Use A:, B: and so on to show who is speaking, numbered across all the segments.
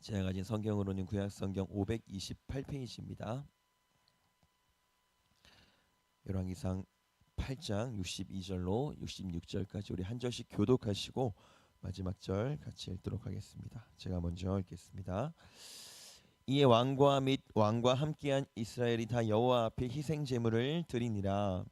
A: 제가 가진 성경으로는 구약 성경 528페이지입니다. 열왕기상 8장 62절로 66절까지 우리 한 절씩 교독하시고 마지막 절 같이 읽도록 하겠습니다. 제가 먼저 읽겠습니다. 이에 왕과 및 왕과 함께한 이스라엘이 다 여호와 앞에 희생 제물을 드리니라.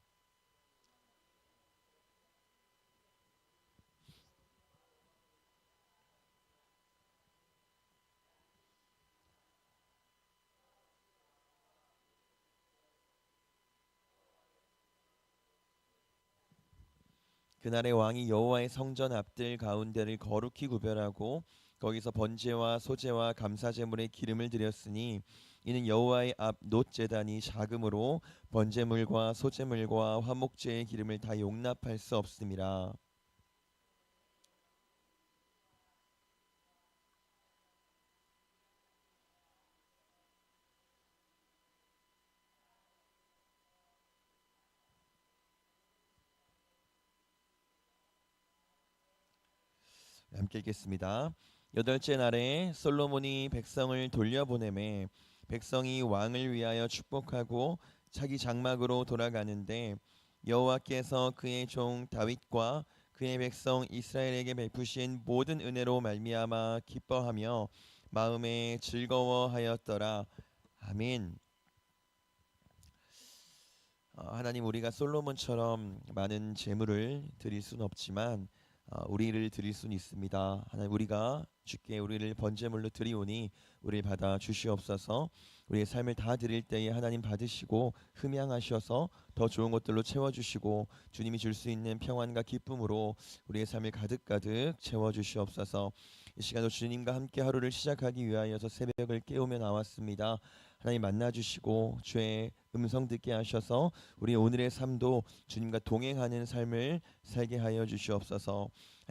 A: 그날의 왕이 여호와의 성전 앞들 가운데를 거룩히 구별하고 거기서 번제와 소제와 감사제물의 기름을 드렸으니 이는 여호와의 앞 놋제단이 작음으로 번제물과 소제물과 화목제의 기름을 다 용납할 수 없음이라. 함께 읽겠습니다. 여덟째 날에 솔로몬이 백성을 돌려보내매 백성이 왕을 위하여 축복하고 자기 장막으로 돌아가는데 여호와께서 그의 종 다윗과 그의 백성 이스라엘에게 베푸신 모든 은혜로 말미암아 기뻐하며 마음에 즐거워하였더라. 아멘. 하나님, 우리가 솔로몬처럼 많은 재물을 드릴 수는 없지만 우리를 드릴 수는 있습니다. 하나님, 우리가 주께 우리를 번제물로 드리오니 우리를 받아 주시옵소서. 우리의 삶을 다 드릴 때에 하나님 받으시고 흠양하셔서 더 좋은 것들로 채워주시고 주님이 줄 수 있는 평안과 기쁨으로 우리의 삶을 가득가득 채워주시옵소서. 이 시간도 주님과 함께 하루를 시작하기 위하여서 새벽을 깨우며 나왔습니다. 하나님 만나주시고 주의 음성 듣게 하셔서 우리 오늘의 삶도 주님과 동행하는 삶을 살게 하여 주시옵소서.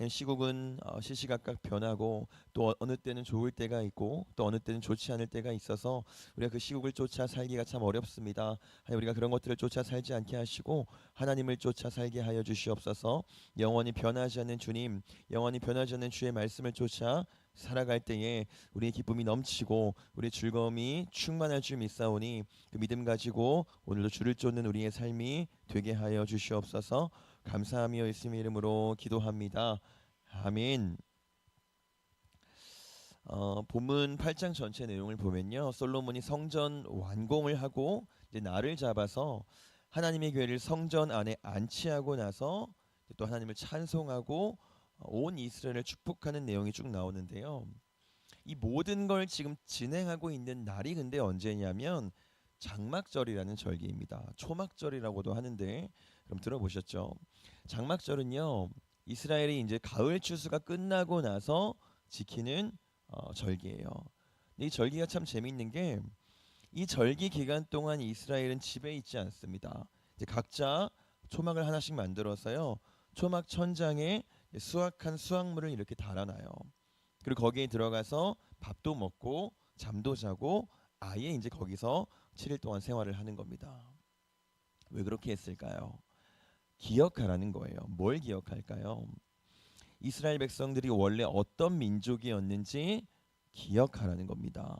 A: 시국은 시시각각 변하고 또 어느 때는 좋을 때가 있고 또 어느 때는 좋지 않을 때가 있어서 우리가 그 시국을 쫓아 살기가 참 어렵습니다. 우리가 그런 것들을 쫓아 살지 않게 하시고 하나님을 쫓아 살게 하여 주시옵소서. 영원히 변하지 않는 주님, 영원히 변하지 않는 주의 말씀을 쫓아 살아갈 때에 우리의 기쁨이 넘치고 우리의 즐거움이 충만할 줄 믿사오니 그 믿음 가지고 오늘도 주를 쫓는 우리의 삶이 되게 하여 주시옵소서. 감사하며 예수님의 이름으로 기도합니다. 아멘. 본문 8장 전체 내용을 보면요, 솔로몬이 성전 완공을 하고 이제 날을 잡아서 하나님의 교회를 성전 안에 안치하고 나서 또 하나님을 찬송하고 온 이스라엘을 축복하는 내용이 쭉 나오는데요. 이 모든 걸 지금 진행하고 있는 날이 근데 언제냐면 장막절이라는 절기입니다. 초막절이라고도 하는데, 그럼 들어보셨죠? 장막절은요, 이스라엘이 이제 가을 추수가 끝나고 나서 지키는 절기예요. 근데 이 절기가 참 재미있는 게 이 절기 기간 동안 이스라엘은 집에 있지 않습니다. 이제 각자 초막을 하나씩 만들어서요, 초막 천장에 수확한 수확물을 이렇게 달아놔요. 그리고 거기에 들어가서 밥도 먹고 잠도 자고 아예 이제 거기서 7일 동안 생활을 하는 겁니다. 왜 그렇게 했을까요? 기억하라는 거예요. 뭘 기억할까요? 이스라엘 백성들이 원래 어떤 민족이었는지 기억하라는 겁니다.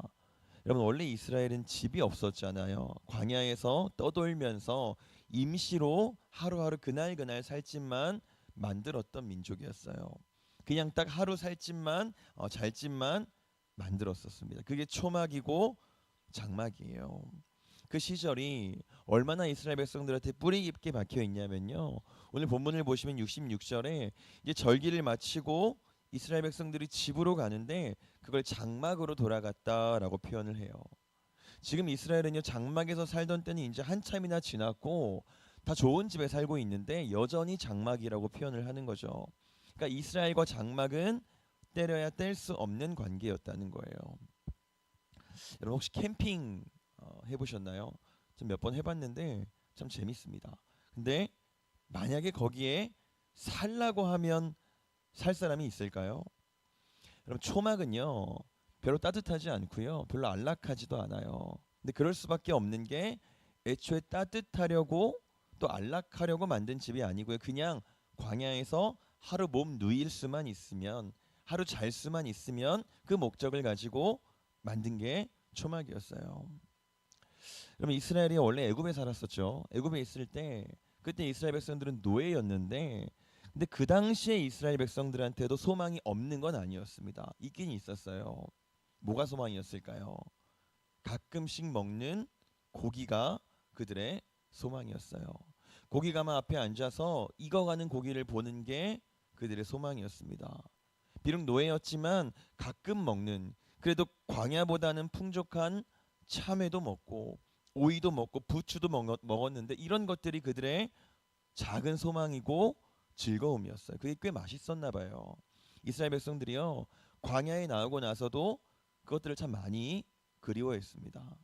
A: 여러분, 원래 이스라엘은 집이 없었잖아요. 광야에서 떠돌면서 임시로 하루하루 그날그날 살 집만 만들었던 민족이었어요. 그냥 딱 하루 살 집만 잘 집만 만들었었습니다. 그게 초막이고 장막이에요. 그 시절이 얼마나 이스라엘 백성들한테 뿌리 깊게 박혀 있냐면요, 오늘 본문을 보시면 66절에 이제 절기를 마치고 이스라엘 백성들이 집으로 가는데 그걸 장막으로 돌아갔다라고 표현을 해요. 지금 이스라엘은요, 장막에서 살던 때는 이제 한참이나 지났고 다 좋은 집에 살고 있는데 여전히 장막이라고 표현을 하는 거죠. 그러니까 이스라엘과 장막은 때려야 뗄 수 없는 관계였다는 거예요. 여러분, 혹시 캠핑 해보셨나요? 좀 몇 번 해봤는데 참 재밌습니다. 근데 만약에 거기에 살라고 하면 살 사람이 있을까요? 여러분, 초막은요, 별로 따뜻하지 않고요, 별로 안락하지도 않아요. 근데 그럴 수밖에 없는 게 애초에 따뜻하려고 또 안락하려고 만든 집이 아니고요, 그냥 광야에서 하루 몸 누일 수만 있으면, 하루 잘 수만 있으면 그 목적을 가지고 만든 게 초막이었어요. 그러면 이스라엘이 원래 애굽에 살았었죠. 애굽에 있을 때 그때 이스라엘 백성들은 노예였는데 근데 그 당시에 이스라엘 백성들한테도 소망이 없는 건 아니었습니다. 있긴 있었어요. 뭐가 소망이었을까요? 가끔씩 먹는 고기가 그들의 소망이었어요. 고기가마 앞에 앉아서 익어가는 고기를 보는 게 그들의 소망이었습니다. 비록 노예였지만 가끔 먹는 그래도 광야보다는 풍족한 참외도 먹고 오이도 먹고 부추도 먹었는데 이런 것들이 그들의 작은 소망이고 즐거움이었어요. 그게 꽤 맛있었나 봐요. 이스라엘 백성들이요 광야에 나오고 나서도 그것들을 참 많이 그리워했습니다.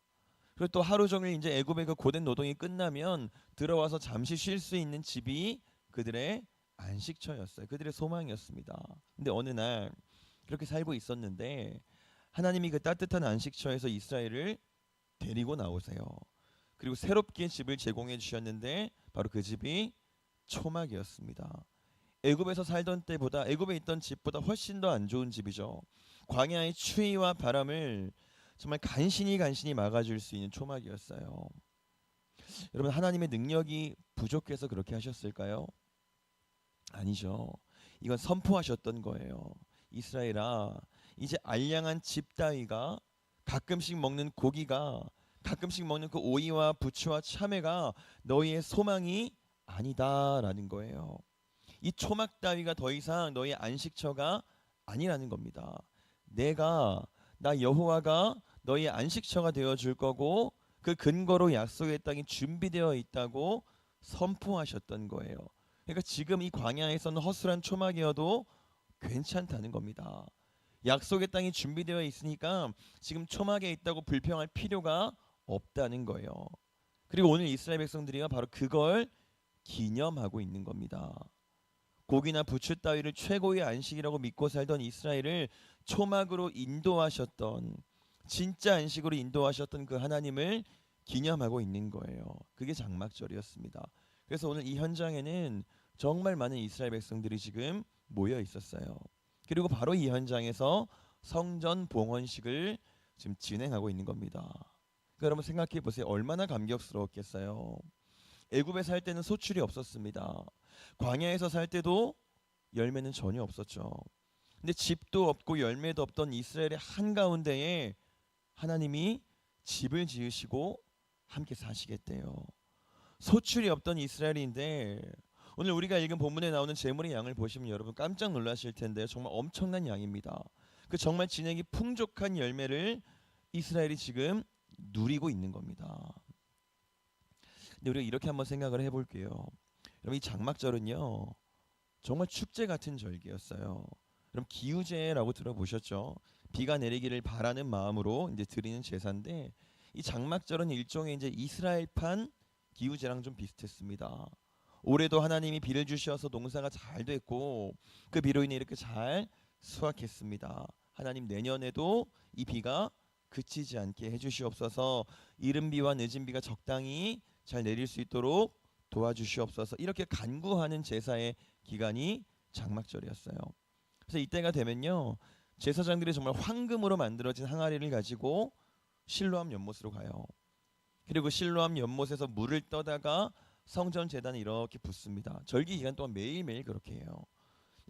A: 그리고 또 하루 종일 이제 애굽의 그 고된 노동이 끝나면 들어와서 잠시 쉴 수 있는 집이 그들의 안식처였어요. 그들의 소망이었습니다. 근데 어느 날 그렇게 살고 있었는데 하나님이 그 따뜻한 안식처에서 이스라엘을 데리고 나오세요. 그리고 새롭게 집을 제공해 주셨는데 바로 그 집이 초막이었습니다. 애굽에서 살던 때보다 애굽에 있던 집보다 훨씬 더 안 좋은 집이죠. 광야의 추위와 바람을 정말 간신히 막아줄 수 있는 초막이었어요. 여러분 하나님의 능력이 부족해서 그렇게 하셨을까요? 아니죠. 이건 선포하셨던 거예요. 이스라엘아, 이제 알량한 집 따위가 가끔씩 먹는 고기가 가끔씩 먹는 그 오이와 부추와 참외가 너희의 소망이 아니다라는 거예요. 이 초막 따위가 더 이상 너희의 안식처가 아니라는 겁니다. 나 여호와가 너희의 안식처가 되어 줄 거고 그 근거로 약속의 땅이 준비되어 있다고 선포하셨던 거예요. 그러니까 지금 이 광야에서는 허술한 초막이어도 괜찮다는 겁니다. 약속의 땅이 준비되어 있으니까 지금 초막에 있다고 불평할 필요가 없다는 거예요. 그리고 오늘 이스라엘 백성들이요 바로 그걸 기념하고 있는 겁니다. 고기나 부추 따위를 최고의 안식이라고 믿고 살던 이스라엘을 초막으로 인도하셨던 진짜 안식으로 인도하셨던 그 하나님을 기념하고 있는 거예요. 그게 장막절이었습니다. 그래서 오늘 이 현장에는 정말 많은 이스라엘 백성들이 지금 모여 있었어요. 그리고 바로 이 현장에서 성전 봉헌식을 지금 진행하고 있는 겁니다. 그러니까 여러분 생각해 보세요. 얼마나 감격스러웠겠어요. 애굽에 살 때는 소출이 없었습니다. 광야에서 살 때도 열매는 전혀 없었죠. 근데 집도 없고 열매도 없던 이스라엘의 한가운데에 하나님이 집을 지으시고 함께 사시겠대요. 소출이 없던 이스라엘인데 오늘 우리가 읽은 본문에 나오는 제물의 양을 보시면 여러분 깜짝 놀라실 텐데요. 정말 엄청난 양입니다. 그 정말 진액이 풍족한 열매를 이스라엘이 지금 누리고 있는 겁니다. 근데 우리가 이렇게 한번 생각을 해볼게요. 여러분 이 장막절은요 정말 축제 같은 절기였어요. 그럼 기우제라고 들어보셨죠? 비가 내리기를 바라는 마음으로 이제 드리는 제사인데 이 장막절은 일종의 이제 이스라엘판 기우제랑 좀 비슷했습니다. 올해도 하나님이 비를 주셔서 농사가 잘 됐고 그 비로 인해 이렇게 잘 수확했습니다. 하나님 내년에도 이 비가 그치지 않게 해주시옵소서. 이른 비와 늦은 비가 적당히 잘 내릴 수 있도록 도와주시옵소서. 이렇게 간구하는 제사의 기간이 장막절이었어요. 그래서 이때가 되면요 제사장들이 정말 황금으로 만들어진 항아리를 가지고 실로암 연못으로 가요. 그리고 실로암 연못에서 물을 떠다가 성전 제단에 이렇게 붓습니다. 절기 기간 동안 매일매일 그렇게 해요.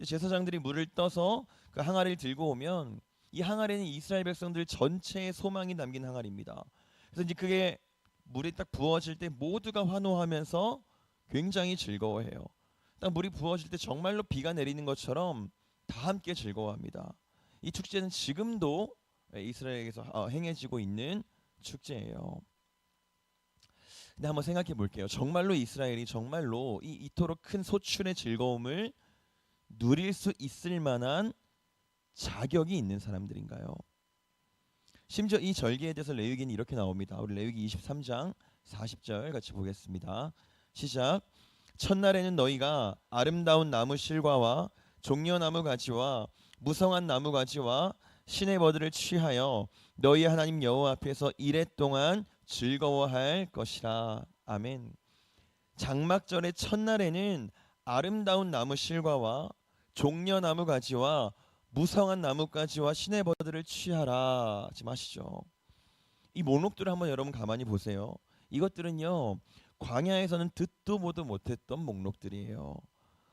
A: 제사장들이 물을 떠서 그 항아리를 들고 오면 이 항아리는 이스라엘 백성들 전체의 소망이 담긴 항아리입니다. 그래서 이제 그게 물이 딱 부어질 때 모두가 환호하면서 굉장히 즐거워해요. 딱 물이 부어질 때 정말로 비가 내리는 것처럼 다 함께 즐거워합니다. 이 축제는 지금도 이스라엘에서 행해지고 있는 축제예요. 근데 한번 생각해 볼게요. 정말로 이스라엘이 정말로 이토록 큰 소출의 즐거움을 누릴 수 있을 만한 자격이 있는 사람들인가요? 심지어 이 절기에 대해서 레위기는 이렇게 나옵니다. 우리 레위기 23장 40절 같이 보겠습니다. 시작. 첫날에는 너희가 아름다운 나무 실과와 종려나무 가지와 무성한 나무 가지와 시내버들을 취하여 너희 하나님 여호와 앞에서 이레 동안 즐거워할 것이라. 아멘. 장막절의 첫날에는 아름다운 나무 실과와 종려나무 가지와 무성한 나뭇가지와 시내버드를 취하라 지금 하시죠. 이 목록들을 한번 여러분 가만히 보세요. 이것들은요 광야에서는 듣도 보도 못했던 목록들이에요.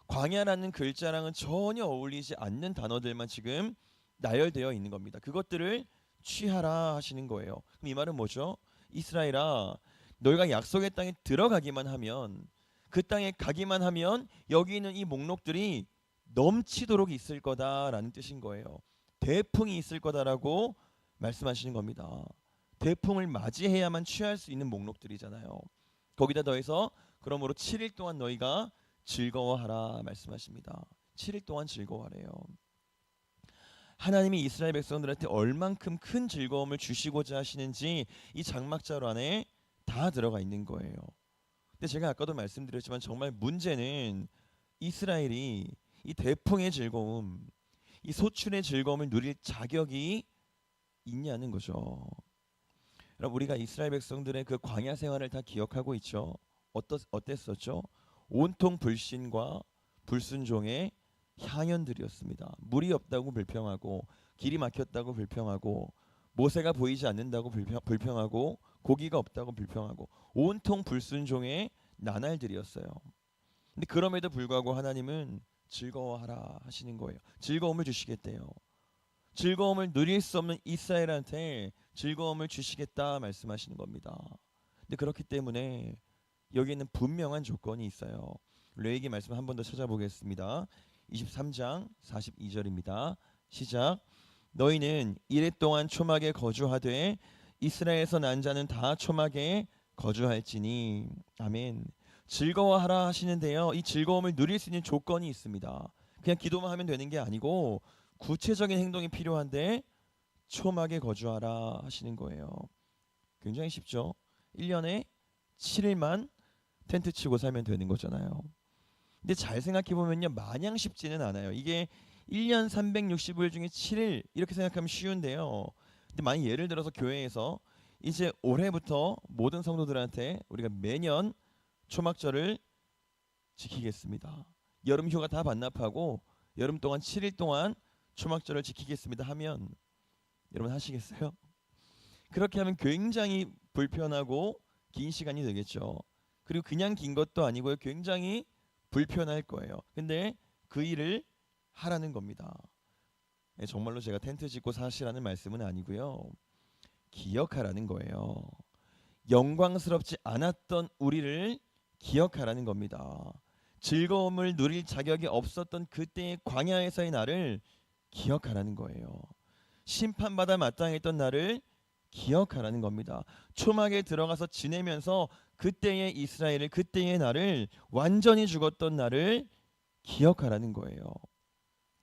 A: 광야라는 글자랑은 전혀 어울리지 않는 단어들만 지금 나열되어 있는 겁니다. 그것들을 취하라 하시는 거예요. 그럼 이 말은 뭐죠? 이스라엘아, 너희가 약속의 땅에 들어가기만 하면, 그 땅에 가기만 하면 여기 있는 이 목록들이 넘치도록 있을 거다라는 뜻인 거예요. 대풍이 있을 거다라고 말씀하시는 겁니다. 대풍을 맞이해야만 취할 수 있는 목록들이잖아요. 거기다 더해서 그러므로 7일 동안 너희가 즐거워하라 말씀하십니다. 7일 동안 즐거워하래요. 하나님이 이스라엘 백성들한테 얼만큼 큰 즐거움을 주시고자 하시는지 이 장막자루 안에 다 들어가 있는 거예요. 근데 제가 아까도 말씀드렸지만 정말 문제는 이스라엘이 이 대풍의 즐거움, 이 소출의 즐거움을 누릴 자격이 있냐는 거죠. 여러분, 우리가 이스라엘 백성들의 그 광야 생활을 다 기억하고 있죠. 어땠었죠? 온통 불신과 불순종의 향연들이었습니다. 물이 없다고 불평하고, 길이 막혔다고 불평하고, 모세가 보이지 않는다고 불평하고, 고기가 없다고 불평하고, 온통 불순종의 나날들이었어요. 근데 그럼에도 불구하고 하나님은 즐거워하라 하시는 거예요. 즐거움을 주시겠대요. 즐거움을 누릴 수 없는 이스라엘한테 즐거움을 주시겠다 말씀하시는 겁니다. 근데 그렇기 때문에 여기에는 분명한 조건이 있어요. 레위기 말씀 한 번 더 찾아보겠습니다. 23장 42절입니다. 시작. 너희는 이레 동안 초막에 거주하되 이스라엘에서 난 자는 다 초막에 거주할지니. 아멘. 즐거워하라 하시는데요. 이 즐거움을 누릴 수 있는 조건이 있습니다. 그냥 기도만 하면 되는 게 아니고 구체적인 행동이 필요한데 초막에 거주하라 하시는 거예요. 굉장히 쉽죠. 1년에 7일만 텐트 치고 살면 되는 거잖아요. 근데 잘 생각해 보면요, 마냥 쉽지는 않아요. 이게 1년 365일 중에 7일 이렇게 생각하면 쉬운데요. 근데 만약 예를 들어서 교회에서 이제 올해부터 모든 성도들한테 우리가 매년 초막절을 지키겠습니다. 여름 휴가 다 반납하고 여름 동안 7일 동안 초막절을 지키겠습니다 하면 여러분 하시겠어요? 그렇게 하면 굉장히 불편하고 긴 시간이 되겠죠. 그리고 그냥 긴 것도 아니고요. 굉장히 불편할 거예요. 근데 그 일을 하라는 겁니다. 정말로 제가 텐트 짓고 사시라는 말씀은 아니고요. 기억하라는 거예요. 영광스럽지 않았던 우리를 기억하라는 겁니다. 즐거움을 누릴 자격이 없었던 그때의 광야에서의 나를 기억하라는 거예요. 심판받아 마땅했던 나를 기억하라는 겁니다. 초막에 들어가서 지내면서 그때의 이스라엘을, 그때의 나를, 완전히 죽었던 나를 기억하라는 거예요.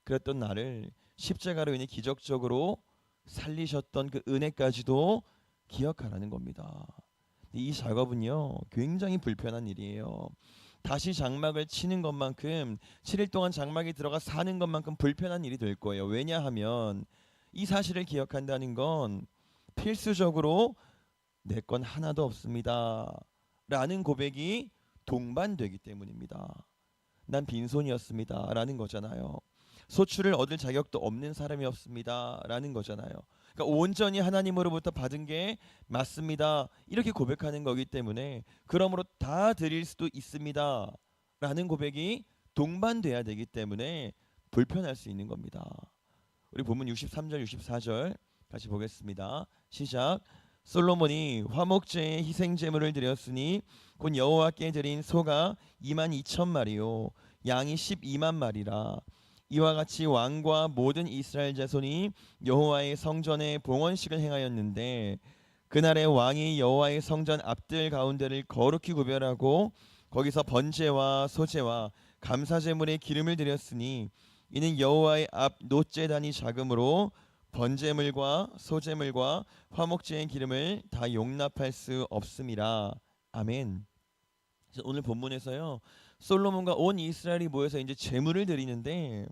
A: 그랬던 나를 십자가로 인해 기적적으로 살리셨던 그 은혜까지도 기억하라는 겁니다. 이 작업은요 굉장히 불편한 일이에요. 다시 장막을 치는 것만큼, 7일 동안 장막에 들어가 사는 것만큼 불편한 일이 될 거예요. 왜냐하면 이 사실을 기억한다는 건 필수적으로 내 건 하나도 없습니다 라는 고백이 동반되기 때문입니다. 난 빈손이었습니다 라는 거잖아요. 소출을 얻을 자격도 없는 사람이었습니다 라는 거잖아요. 그러니까 온전히 하나님으로부터 받은 게 맞습니다 이렇게 고백하는 거기 때문에, 그러므로 다 드릴 수도 있습니다 라는 고백이 동반돼야 되기 때문에 불편할 수 있는 겁니다. 우리 본문 63절 64절 같이 보겠습니다. 시작. 솔로몬이 화목제의 희생 제물을 드렸으니 곧 여호와께 드린 소가 22,000마리요 양이 12만 마리라. 이와 같이 왕과 모든 이스라엘 자손이 여호와의 성전에 봉헌식을 행하였는데, 그날에 왕이 여호와의 성전 앞들 가운데를 거룩히 구별하고 거기서 번제와 소제와 감사 제물의 기름을 드렸으니, 이는 여호와의 앞 놋제단이 작으므로 번제물과 소제물과 화목제의 기름을 다 용납할 수 없음이라. 아멘. 오늘 본문에서요, 솔로몬과 온 이스라엘이 모여서 이제 제물을 드리는데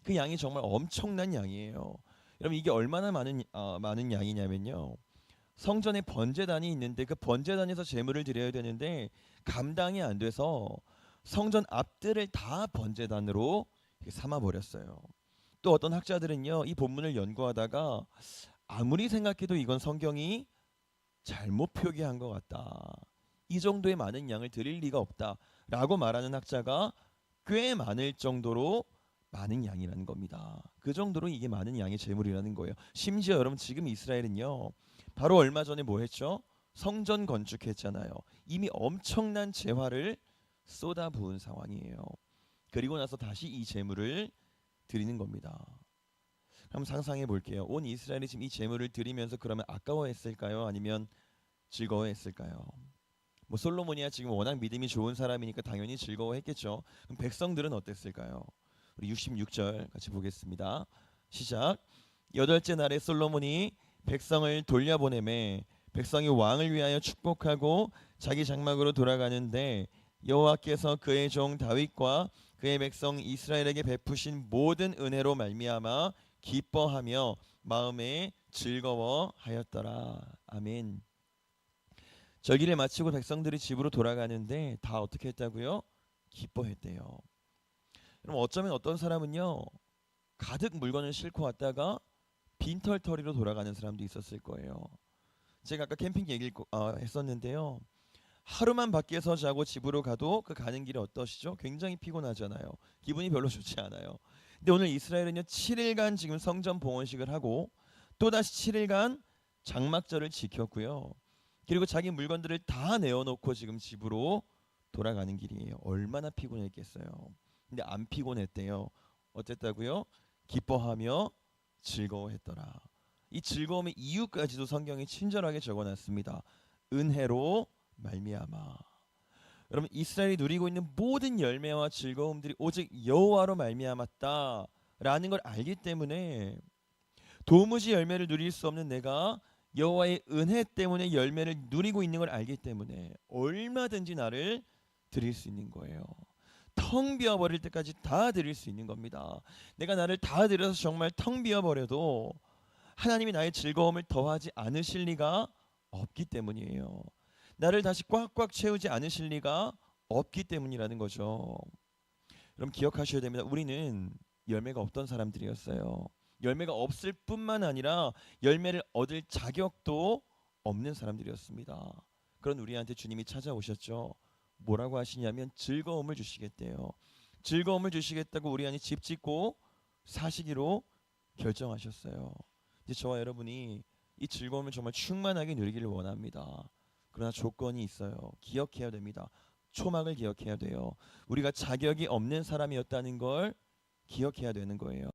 A: 그 양이 정말 엄청난 양이에요. 여러분, 이게 얼마나 많은 양이냐면요, 성전에 번제단이 있는데 그 번제단에서 제물을 드려야 되는데 감당이 안 돼서 성전 앞들을 다 번제단으로 삼아 버렸어요. 또 어떤 학자들은요, 이 본문을 연구하다가 아무리 생각해도 이건 성경이 잘못 표기한 것 같다. 이 정도의 많은 양을 드릴 리가 없다라고 말하는 학자가 꽤 많을 정도로 많은 양이라는 겁니다. 그 정도로 이게 많은 양의 제물이라는 거예요. 심지어 여러분 지금 이스라엘은요, 바로 얼마 전에 뭐 했죠? 성전 건축했잖아요. 이미 엄청난 재화를 쏟아부은 상황이에요. 그리고 나서 다시 이 제물을 드리는 겁니다. 한번 상상해 볼게요. 온 이스라엘이 지금 이 제물을 드리면서 그러면 아까워했을까요? 아니면 즐거워했을까요? 뭐 솔로몬이야 지금 워낙 믿음이 좋은 사람이니까 당연히 즐거워했겠죠. 그럼 백성들은 어땠을까요? 우리 66절 같이 보겠습니다. 시작. 여덟째 날에 솔로몬이 백성을 돌려보내매 백성이 왕을 위하여 축복하고 자기 장막으로 돌아가는데 여호와께서 그의 종 다윗과 그의 백성 이스라엘에게 베푸신 모든 은혜로 말미암아 기뻐하며 마음에 즐거워하였더라. 아멘. 절기를 마치고 백성들이 집으로 돌아가는데 다 어떻게 했다고요? 기뻐했대요. 그럼 어쩌면 어떤 사람은요, 가득 물건을 싣고 왔다가 빈털터리로 돌아가는 사람도 있었을 거예요. 제가 아까 캠핑 얘기를 했었는데요. 하루만 밖에서 자고 집으로 가도 그 가는 길이 어떠시죠? 굉장히 피곤하잖아요. 기분이 별로 좋지 않아요. 근데 오늘 이스라엘은요, 7일간 지금 성전 봉헌식을 하고 또다시 7일간 장막절을 지켰고요. 그리고 자기 물건들을 다 내어놓고 지금 집으로 돌아가는 길이에요. 얼마나 피곤했겠어요. 근데 안 피곤했대요. 어쨌다고요? 기뻐하며 즐거워했더라. 이 즐거움의 이유까지도 성경이 친절하게 적어놨습니다. 은혜로 말미암아. 여러분 이스라엘이 누리고 있는 모든 열매와 즐거움들이 오직 여호와로 말미암았다라는 걸 알기 때문에 도무지 열매를 누릴 수 없는 내가 여호와의 은혜 때문에 열매를 누리고 있는 걸 알기 때문에 얼마든지 나를 드릴 수 있는 거예요. 텅 비어버릴 때까지 다 드릴 수 있는 겁니다. 내가 나를 다 드려서 정말 텅 비어버려도 하나님이 나의 즐거움을 더하지 않으실 리가 없기 때문이에요. 나를 다시 꽉꽉 채우지 않으실 리가 없기 때문이라는 거죠. 그럼 기억하셔야 됩니다. 우리는 열매가 없던 사람들이었어요. 열매가 없을 뿐만 아니라 열매를 얻을 자격도 없는 사람들이었습니다. 그런 우리한테 주님이 찾아오셨죠. 뭐라고 하시냐면 즐거움을 주시겠대요. 즐거움을 주시겠다고 우리 안에 집 짓고 사시기로 결정하셨어요. 이제 저와 여러분이 이 즐거움을 정말 충만하게 누리기를 원합니다. 그러나 조건이 있어요. 기억해야 됩니다. 초막을 기억해야 돼요. 우리가 자격이 없는 사람이었다는 걸 기억해야 되는 거예요.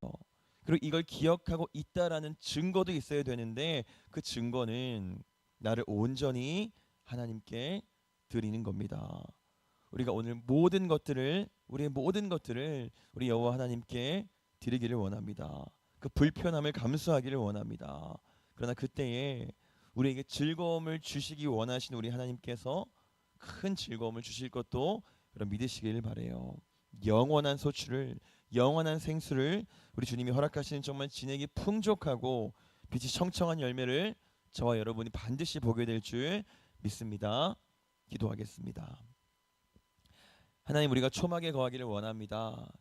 A: 그리고 이걸 기억하고 있다라는 증거도 있어야 되는데 그 증거는 나를 온전히 하나님께 드리는 겁니다. 우리가 오늘 모든 것들을 우리의 모든 것들을 우리 여호와 하나님께 드리기를 원합니다. 그 불편함을 감수하기를 원합니다. 그러나 그때에 우리에게 즐거움을 주시기 원하시는 우리 하나님께서 큰 즐거움을 주실 것도 여러분 믿으시길 바래요. 영원한 소출을 영원한 생수를 우리 주님이 허락하시는 정말 진액이 풍족하고 빛이 청청한 열매를 저와 여러분이 반드시 보게 될 줄 믿습니다. 기도하겠습니다. 하나님 우리가 초막에 거하기를 원합니다.